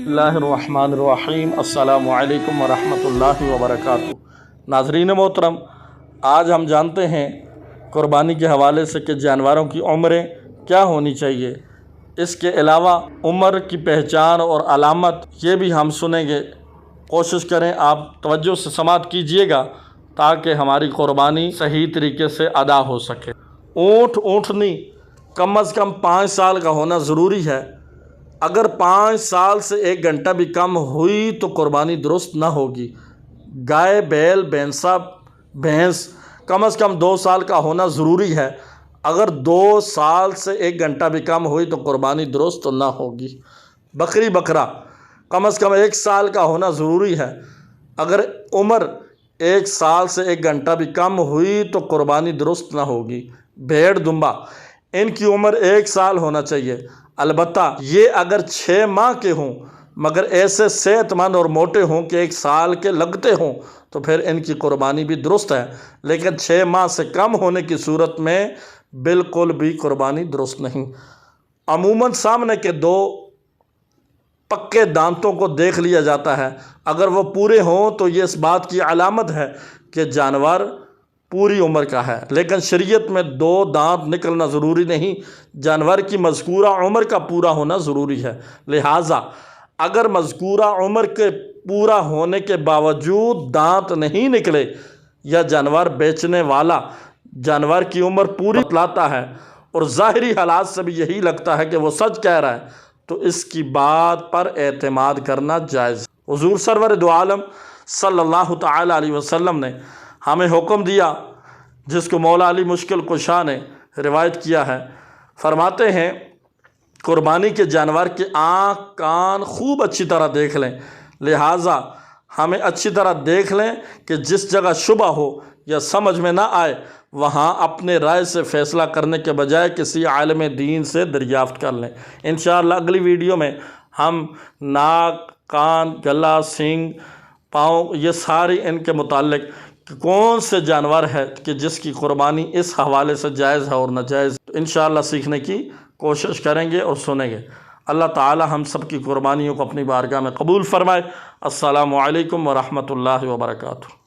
بسم اللہ الرحمن الرحیم۔ السلام علیکم ورحمۃ اللہ وبرکاتہ۔ ناظرین محترم، آج ہم جانتے ہیں قربانی کے حوالے سے کہ جانوروں کی عمریں کیا ہونی چاہیے۔ اس کے علاوہ عمر کی پہچان اور علامت یہ بھی ہم سنیں گے۔ کوشش کریں آپ توجہ سے سماعت کیجئے گا تاکہ ہماری قربانی صحیح طریقے سے ادا ہو سکے۔ اونٹنی کم از کم 5 سال کا ہونا ضروری ہے۔ اگر 5 سال سے 1 گھنٹہ بھی کم ہوئی تو قربانی درست نہ ہوگی۔ گائے، بیل، بھینس کم از کم 2 سال کا ہونا ضروری ہے۔ اگر 2 سال سے 1 گھنٹہ بھی کم ہوئی تو قربانی درست نہ ہوگی۔ بکرا کم از کم 1 سال کا ہونا ضروری ہے۔ اگر عمر 1 سال سے 1 گھنٹہ بھی کم ہوئی تو قربانی درست نہ ہوگی۔ بھیڑ، دمبا ان کی عمر 1 سال ہونا چاہیے، البتہ یہ اگر 6 ماہ کے ہوں مگر ایسے صحت مند اور موٹے ہوں کہ 1 سال کے لگتے ہوں تو پھر ان کی قربانی بھی درست ہے، لیکن 6 ماہ سے کم ہونے کی صورت میں بالکل بھی قربانی درست نہیں۔ عموماً سامنے کے 2 پکے دانتوں کو دیکھ لیا جاتا ہے، اگر وہ پورے ہوں تو یہ اس بات کی علامت ہے کہ جانور پوری عمر کا ہے، لیکن شریعت میں 2 دانت نکلنا ضروری نہیں، جانور کی مذکورہ عمر کا پورا ہونا ضروری ہے۔ لہٰذا اگر مذکورہ عمر کے پورا ہونے کے باوجود دانت نہیں نکلے یا جانور بیچنے والا جانور کی عمر پوری بتلاتا ہے اور ظاہری حالات سے بھی یہی لگتا ہے کہ وہ سچ کہہ رہا ہے تو اس کی بات پر اعتماد کرنا جائز۔ حضور سرور دو عالم صلی اللہ تعالی علیہ وسلم نے ہمیں حکم دیا، جس کو مولا علی مشکل کشا نے روایت کیا ہے، فرماتے ہیں قربانی کے جانور کے آنکھ کان خوب اچھی طرح دیکھ لیں۔ لہٰذا ہمیں اچھی طرح دیکھ لیں کہ جس جگہ شبہ ہو یا سمجھ میں نہ آئے وہاں اپنے رائے سے فیصلہ کرنے کے بجائے کسی عالم دین سے دریافت کر لیں۔ انشاءاللہ اگلی ویڈیو میں ہم ناک، کان، گلا، سینگ، پاؤں یہ ساری ان کے متعلق کہ کون سے جانور ہے کہ جس کی قربانی اس حوالے سے جائز ہے اور ناجائز، انشاءاللہ سیکھنے کی کوشش کریں گے اور سنیں گے۔ اللہ تعالی ہم سب کی قربانیوں کو اپنی بارگاہ میں قبول فرمائے۔ السلام علیکم ورحمۃ اللہ وبرکاتہ۔